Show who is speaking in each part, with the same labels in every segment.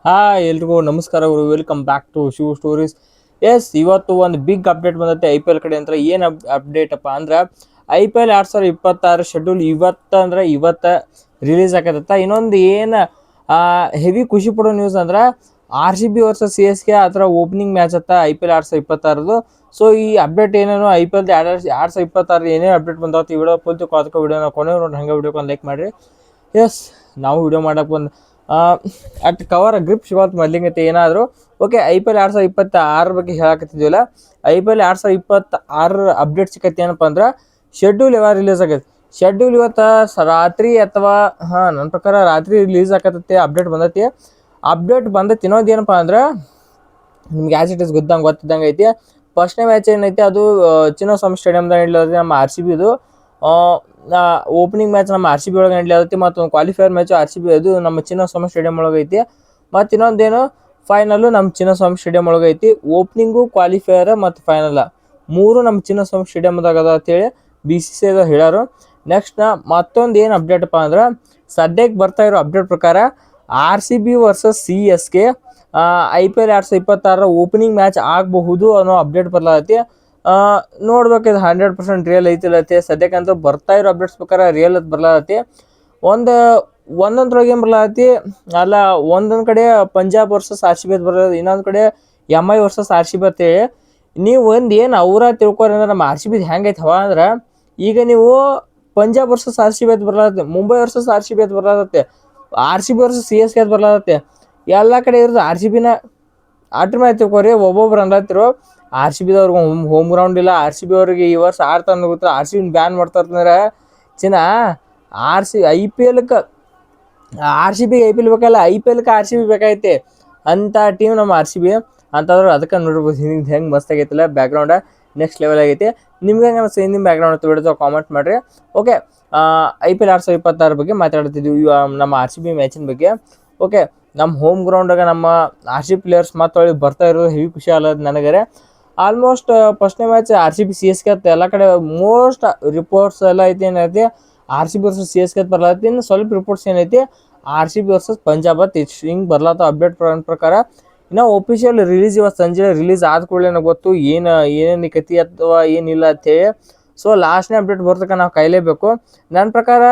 Speaker 1: Hi ಎಲ್ರಿಗೂ ನಮಸ್ಕಾರ welcome back to Shiv Stories. Yes, ಇವತ್ತು ಒಂದು ಬಿಗ್ ಅಪ್ಡೇಟ್ ಬಂದೈತೆ ಐ ಪಿ ಎಲ್ ಕಡೆ. ಅಂತ ಏನು ಅಪ್ಡೇಟ್ ಅಪ್ಪ ಅಂದ್ರೆ ಐ ಪಿ ಎಲ್ 2026 ಶೆಡ್ಯೂಲ್ ಇವತ್ತ ರಿಲೀಸ್ ಆಗತ್ತ. ಇನ್ನೊಂದು ಏನು ಹೆವಿ ಖುಷಿ ಪಡೋ ನ್ಯೂಸ್ ಅಂದ್ರೆ R C B versus C S K ಅದರ ಓಪನಿಂಗ್ ಮ್ಯಾಚ್ ಅತ್ತ ಐ ಪಿ ಎಲ್ 2026. ಸೊ ಈ ಅಪ್ಡೇಟ್ ಏನೇನು ಐ ಪಿ ಎಲ್ 2026 ಏನೇನು ಅಪ್ಡೇಟ್ ಬಂದಾವತ್ತು ಈ ವಿಡಿಯೋ ಪೂರ್ತಿ ವಿಡಿಯೋನ ಕೊನೆ ನೋಡಿ ಹಂಗೆ ವಿಡಿಯೋಕ್ಕೆ ಲೈಕ್ ಮಾಡಿರಿ. ಎಸ್, ನಾವು ವಿಡಿಯೋ ಮಾಡಕ್ಕೆ ಒಂದು ಅಟ್ ಕವರ್ ಗ್ರಿಪ್ ಸಿಗೋದು ಮೊದಲಿಂಗೈತೆ ಏನಾದರೂ ಓಕೆ. ಐ ಪಿ ಎಲ್ 2026 ಬಗ್ಗೆ ಹೇಳಕತ್ತಿದ್ವಲ್ಲ, ಐ ಪಿ ಎಲ್ 2026 ಅಪ್ಡೇಟ್ ಸಿಕ್ಕತ್ತೆ ಏನಪ್ಪ ಅಂದ್ರೆ ಶೆಡ್ಯೂಲ್ ಯಾವಾಗ ರಿಲೀಸ್ ಆಗೈತೆ. ಶೆಡ್ಯೂಲ್ ಇವತ್ತು ರಾತ್ರಿ ಅಥವಾ ನನ್ನ ಪ್ರಕಾರ ರಾತ್ರಿ ರಿಲೀಸ್ ಆಗತ್ತೆ. ಅಪ್ಡೇಟ್ ಬಂದೈತಿ. ಅಪ್ಡೇಟ್ ಬಂದೈತಿ. ಇನ್ನೊಂದು ಏನಪ್ಪ ಅಂದ್ರೆ ನಿಮ್ಗೆ ಆ್ಯಸ್ ಇಟ್ ಇಸ್ ಗೊತ್ತಿದ್ದಂಗೆ ಐತಿ. ಫಸ್ಟ್ನೇ ಮ್ಯಾಚ್ ಏನೈತಿ ಅದು ಚಿನ್ನಸ್ವಾಮಿ ಸ್ಟೇಡಿಯಮ್ದಾಗ ನಡೀಲತ್ತೆ. ನಮ್ಮ ಆರ್ ಸಿ ಬಿದು ಓಪನಿಂಗ್ ಮ್ಯಾಚ್ ನಮ್ಮ ಆರ್ ಸಿ ಬಿ ಒಳಗೆ ನಡೀಲತ್ತೆ. ಮತ್ತು ಒಂದು qualifier match R C B ಅದು ನಮ್ಮ ಚಿನ್ನಸ್ವಾಮಿ ಸ್ಟೇಡಿಯಂ ಒಳಗೆ ಐತಿ. ಮತ್ತು ಇನ್ನೊಂದೇನು ಫೈನಲ್ಲು ನಮ್ಮ ಚಿನ್ನಸ್ವಾಮಿ ಸ್ಟೇಡಿಯಂ ಒಳಗೆ ಐತಿ. ಓಪನಿಂಗು, ಕ್ವಾಲಿಫೈಯರ್ ಮತ್ತು ಫೈನಲ್ ಮೂರು ನಮ್ಮ ಚಿನ್ನಸ್ವಾಮಿ ಸ್ಟೇಡಿಯಮ್ದಾಗ ಅದ ಅಂತೇಳಿ ಬಿ ಸಿ ಸಿ ಐ ಹೇಳ್ಯಾರು. ನೆಕ್ಸ್ಟ್ ಮತ್ತೊಂದು ಏನು ಅಪ್ಡೇಟಪ್ಪ ಅಂದ್ರೆ ಸದ್ಯಕ್ಕೆ ಬರ್ತಾ ಇರೋ ಅಪ್ಡೇಟ್ ಪ್ರಕಾರ R C B versus C S K I P L 2026 opening match ಆಗಬಹುದು ಅನ್ನೋ ಅಪ್ಡೇಟ್ ಬರ್ಲಾತಿ. ನೋಡ್ಬೇಕಿದು 100% ರಿಯಲ್ ಐತಿಲ್ಲತ್ತೆ. ಸದ್ಯಕ್ಕಂತೂ ಬರ್ತಾ ಇರೋ ಅಪ್ಡೇಟ್ಸ್ ಪ್ರಕಾರ ರಿಯಲ್ ಅದು ಬರ್ಲಾತಿ. ಒಂದೊಂದ್ರೊಳಗೆ ಏನು ಬರ್ಲಾತಿ ಅಲ್ಲ, ಒಂದೊಂದು ಕಡೆ Punjab versus R C B ಅದು ಬರೋದು, ಇನ್ನೊಂದು ಕಡೆ M I versus R C B ಅಂತೇಳಿ. ನೀವು ಒಂದು ಏನು ಅವರ ತಿಳ್ಕೊರಿ ಅಂದ್ರೆ ನಮ್ಮ ಆರ್ ಸಿ ಬಿದು ಹೆಂಗೈತೆ ಹವಾ ಅಂದ್ರೆ, ಈಗ ನೀವು Punjab versus R C B ಅದು ಬರ್ಲಾತ್ತೆ, Mumbai versus R C B ಅದು ಬರ್ಲಾತ್ತೆ, R C B versus C S K ಅದು ಬರ್ಲಾತ್ತೆ. ಎಲ್ಲ ಕಡೆ ಇರೋದು ಆರ್ ಸಿ ಬಿನ ಆಟ್ರ ಮೇಲೆ ತಿಳ್ಕೊರಿ. ಒಬ್ಬೊಬ್ರು ಅನ್ಲತ್ತಿರು ಆರ್ ಸಿ ಬಿದವ್ರಿಗೆ ಹೋಮ್ ಗ್ರೌಂಡ್ ಇಲ್ಲ, ಆರ್ ಸಿ ಬಿ ಅವ್ರಿಗೆ ಈ ವರ್ಷ ಆಡ್ತಾನೆ ಗೊತ್ತಾ, ಆರ್ ಸಿ ಬಿನ ಬ್ಯಾನ್ ಮಾಡ್ತಾರಂದ್ರೆ ಆರ್ ಸಿ ಐ ಪಿ ಎಲ್ಗೆ ಆರ್ ಸಿ ಬಿಗೆ ಐ ಪಿ ಎಲ್ ಬೇಕಲ್ಲ, ಐ ಪಿ ಎಲ್ಗೆ ಆರ್ ಸಿ ಬಿ ಬೇಕಾಗೈತೆ ಅಂಥ ಟೀಮ್ ನಮ್ಮ ಆರ್ ಸಿ ಬಿ ಅಂತಂದ್ರೆ. ಅದಕ್ಕೆ ನೋಡ್ಬೋದು ಹೆಂಗೆ ಮಸ್ತ್ ಆಗೈತಿಲ್ಲ ಬ್ಯಾಕ್ಗ್ರೌಂಡ, ನೆಕ್ಸ್ಟ್ ಲೆವೆಲ್ ಆಗೈತಿ. ನಿಮ್ಗೆ ಹೆಂಗೆ ಅನಿಸ್ತು ನಿಮ್ಮ ಬ್ಯಾಕ್ಗ್ರೌಂಡ್ ಅಂತ ಬಿಡ್ತಾವೆ ಕಾಮೆಂಟ್ ಮಾಡಿರಿ. ಓಕೆ, ಐ ಪಿ ಎಲ್ 2026 ಬಗ್ಗೆ ಮಾತಾಡ್ತಿದ್ವಿ, ನಮ್ಮ ಆರ್ ಸಿ ಬಿ ಮ್ಯಾಚಿನ ಬಗ್ಗೆ. ಓಕೆ, ನಮ್ಮ ಹೋಮ್ ಗ್ರೌಂಡಾಗ ನಮ್ಮ ಆರ್ ಸಿ ಬಿ ಪ್ಲೇಯರ್ಸ್ ಮಾತಾಡಿ ಬರ್ತಾ ಇರೋದು ಹೆವಿ ಖುಷಿ ಆಗಲ್ಲ ನನಗರೆ. ಆಲ್ಮೋಸ್ಟ್ ಫಸ್ಟ್ನೇ match R C B C S K ಅಂತ ಎಲ್ಲ ಕಡೆ ಮೋಸ್ಟ್ ರಿಪೋರ್ಟ್ಸ್ ಎಲ್ಲ ಐತಿ. ಏನೈತಿ R C B versus C S K ಬರ್ಲತ್ತಿ. ಇನ್ನು ಸ್ವಲ್ಪ ರಿಪೋರ್ಟ್ಸ್ ಏನೈತಿ R C B versus Punjab ಅಂತ ಹಿಂಗೆ ಬರ್ಲತ್ತ ಅಪ್ಡೇಟ್ ಪ್ರಕಾರ. ಇನ್ನು ಒಫಿಷಿಯಲ್ ರಿಲೀಸ್ ಇವತ್ತು ಸಂಜೆ ರಿಲೀಸ್ ಆದ ಕೂಡಲೇ ಗೊತ್ತು ಏನೇನು ಕತಿ ಅಥವಾ ಏನಿಲ್ಲ ಅಂತೇಳಿ. ಸೊ ಲಾಸ್ಟ್ನೇ ಅಪ್ಡೇಟ್ ಬರ್ತಕ್ಕ ನಾವು ಕಾಯಲೇಬೇಕು. ನನ್ನ ಪ್ರಕಾರ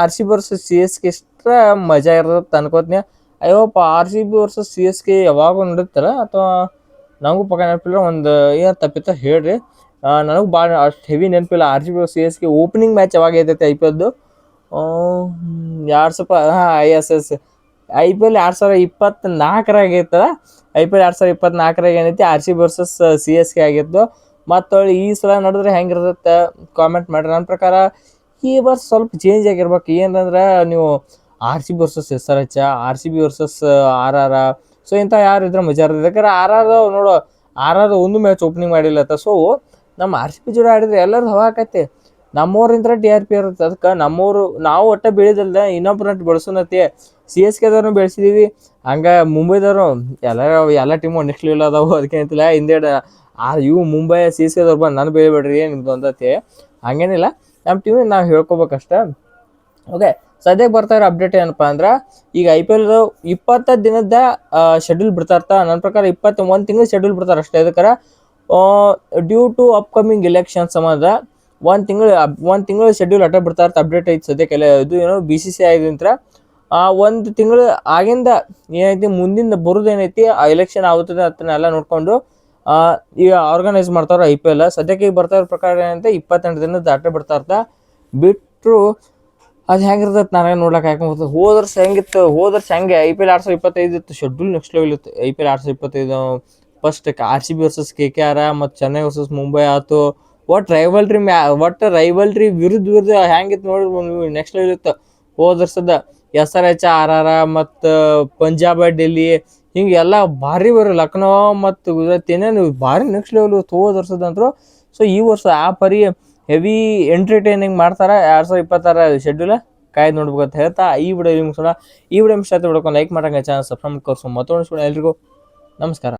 Speaker 1: R C B versus C S K ಇಷ್ಟ ಮಜಾ ಇರ್ತದೆ ಅನ್ಕೋತೀನಿ. ಅಯ್ಯೋಪ್ಪ, R C B versus C S K ಯಾವಾಗ ನಡೀತಾರ ಅಥವಾ ನನಗೂ ಪಕ್ಕ ನೆನಪಿಲ್ಲ. ಒಂದು ಏನು ತಪ್ಪಿತ್ತ ಹೇಳ್ರಿ, ನನಗೂ ಭಾಳ ಅಷ್ಟು ಹೆವಿ ನೆನಪಿಲ್ಲ. R C B C S K opening match ಯಾವಾಗ ಐತೈತೆ ಐ ಪಿ ಎಲ್ದು 2000 ಐ ಪಿ ಎಲ್ 2024 ಆಗೈತಲ್ಲ. ಐ ಪಿ ಎಲ್ 2024 ಏನೈತಿ R C B versus C S K ಆಗಿತ್ತು. ಮತ್ತು ಈ ಸಲ ನಡೆದ್ರೆ ಹೆಂಗಿರ್ತೈತೆ ಕಾಮೆಂಟ್ ಮಾಡಿರಿ. ನನ್ನ ಪ್ರಕಾರ ಈ ವರ್ಷ ಸ್ವಲ್ಪ ಚೇಂಜ್ ಆಗಿರ್ಬೇಕು. ಏನಂದ್ರೆ ನೀವು R C B versus S R H, R C B versus R R, so ಇಂಥ ಯಾರು ಇದ್ರೆ ಮಜಾ ಇರ್ತದೆ. ಯಾಕಂದ್ರೆ ಆರ್ ಆರ್ ನೋಡು, ಆರ್ ಆರ್ ಒಂದು ಮ್ಯಾಚ್ ಓಪನಿಂಗ್ ಮಾಡಿಲ್ಲತ್ತ. ಸೊ ನಮ್ಮ ಆರ್ ಸಿ ಬಿ ಜೋಡಿ ಆಡಿದ್ರೆ ಎಲ್ಲರೂ ಹವಾ ಆಕೈತಿ. ನಮ್ಮೂರಿಂತ ಟಿ ಆರ್ ಪಿ ಇರುತ್ತೆ. ಅದಕ್ಕೆ ನಮ್ಮೂರು ನಾವು ಒಟ್ಟೆ ಬೆಳೆದಲ್ದ ಇನ್ನೊಬ್ಬರಟ್ಟು ಬೆಳೆಸೋನತಿ. ಸಿ ಎಸ್ ಕೆದವ್ರನ್ನೂ ಬೆಳೆಸಿದೀವಿ, ಹಂಗೆ ಮುಂಬೈದವರು ಎಲ್ಲ ಟೀಮು ನೆಕ್ಸ್ಟ್ ಲೆವೆಲ್ ಅದಾವು. ಅದಕ್ಕೆ ಅಂತಿಲ್ಲ ಹಿಂದೇಡು ಇವು ಮುಂಬೈ ಸಿ ಎಸ್ ಕೆದವ್ರು ಬಂದು ನಾನು ಬೆಳಿಬೇಡ್ರಿ ನಿಮ್ದು ಒಂದತಿ ಹಂಗೇನಿಲ್ಲ. ನಮ್ಮ ಟೀಮಿಗೆ ನಾವು ಹೇಳ್ಕೊಬೇಕಷ್ಟೆ. ಓಕೆ, ಸದ್ಯಕ್ಕೆ ಬರ್ತಾ ಇರೋ ಅಪ್ಡೇಟ್ ಏನಪ್ಪ ಅಂದ್ರೆ ಈಗ ಐ ಪಿ ಎಲ್ 20 ದಿನದ ಶೆಡ್ಯೂಲ್ ಬಿಡ್ತಾ ಇರ್ತಾ. ನನ್ನ ಪ್ರಕಾರ 21 ತಿಂಗಳು ಶೆಡ್ಯೂಲ್ ಬಿಡ್ತಾರೆ ಅಷ್ಟೇ. ಅದಕ್ಕೆ ಡ್ಯೂ ಟು ಅಪ್ಕಮಿಂಗ್ ಎಲೆಕ್ಷನ್ ಸಂಬಂಧ ಒಂದು ತಿಂಗಳು ಶೆಡ್ಯೂಲ್ ಬಿಡ್ತಾ ಇರ್ತಾ. ಅಪ್ಡೇಟ್ ಐತಿ ಸದ್ಯಕ್ಕೆಲ್ಲ. ಇದು ಏನೋ ಬಿ ಸಿ ಸಿ ಐದಿಂದ ಒಂದು ತಿಂಗಳು ಆಗಿಂದ ಏನೈತಿ ಮುಂದಿಂದ ಬರೋದೇನೈತಿ ಆ ಎಲೆಕ್ಷನ್ ಆಗುತ್ತದೆ ಅದನ್ನೆಲ್ಲ ನೋಡಿಕೊಂಡು ಈಗ ಆರ್ಗನೈಸ್ ಮಾಡ್ತಾರೆ ಐ ಪಿ ಎಲ್. ಸದ್ಯಕ್ಕೆ ಈಗ ಬರ್ತಾ ಇರೋ ಪ್ರಕಾರ ಏನಂತೆ 28 ದಿನದ ಬಿಡ್ತಾ ಇರ್ತಾ. ಬಿಟ್ಟರು ಅದು ಹೆಂಗಿರ್ತೈತೆ ನನಗೆ ನೋಡ್ಲಿಕ್ಕೆ ಹಾಕೊಂಡ್ಬರ್ತದೆ. ಹೋದ ವರ್ಷ ಹೆಂಗೆ ಐ ಪಿ ಎಲ್ 2025 ಇತ್ತು ಶೆಡ್ಯೂಲ್ ನೆಕ್ಸ್ಟ್ ಲೆವೆಲ್ ಇತ್ತು. I P L 2025 first R C B versus K K R ಮತ್ತು ಚೆನ್ನೈ ವರ್ಸಸ್ ಮುಂಬೈ ಆಯ್ತು. ಒಟ್ಟು ರೈವಲ್ರಿ ವಿರುದ್ಧ ಹೆಂಗಿತ್ತು ನೋಡಿ ನೆಕ್ಸ್ಟ್ ಲೆವೆಲ್ ಇತ್ತು. ಹೋದ ವರ್ಷದ S R H, R R ಮತ್ತು ಪಂಜಾಬ್, ಡೆಲ್ಲಿ ಹಿಂಗೆ ಎಲ್ಲ ಭಾರಿ ಲಕ್ನೋ ಮತ್ತು ಗುಜರಾತ್ ಏನೇನು ಭಾರಿ ನೆಕ್ಸ್ಟ್ ಲೆವೆಲ್ ಇತ್ತು ಹೋದ ವರ್ಷದಂತರು. ಸೊ ಈ ವರ್ಷ ಆ ಪರಿ ಹೆವಿ ಎಂಟರ್ಟೈನಿಂಗ್ ಮಾಡ್ತಾರೆ 2026 ಶೆಡ್ಯೂಲ್. ಕಾಯ್ದು ನೋಡ್ಬೇಕಂತ ಹೇಳ್ತಾ ಈ ವಿಡಿಯೋ ಮುಗಿಸೋಣ. ಈ ವಿಡಿಯೋ ಮಿಸ್ ಆಯ್ತು ಬಿಡ್ಕೊಂಡು ಲೈಕ್ ಮಾಡಂಗೆ ಚಾನಲ್ ಸಬ್ಸ್ಕ್ರೈಬ್ ಮಾಡ್ಕೊಂಡು ಮತ್ತೊಂದು ಎಲ್ರಿಗೂ ನಮಸ್ಕಾರ.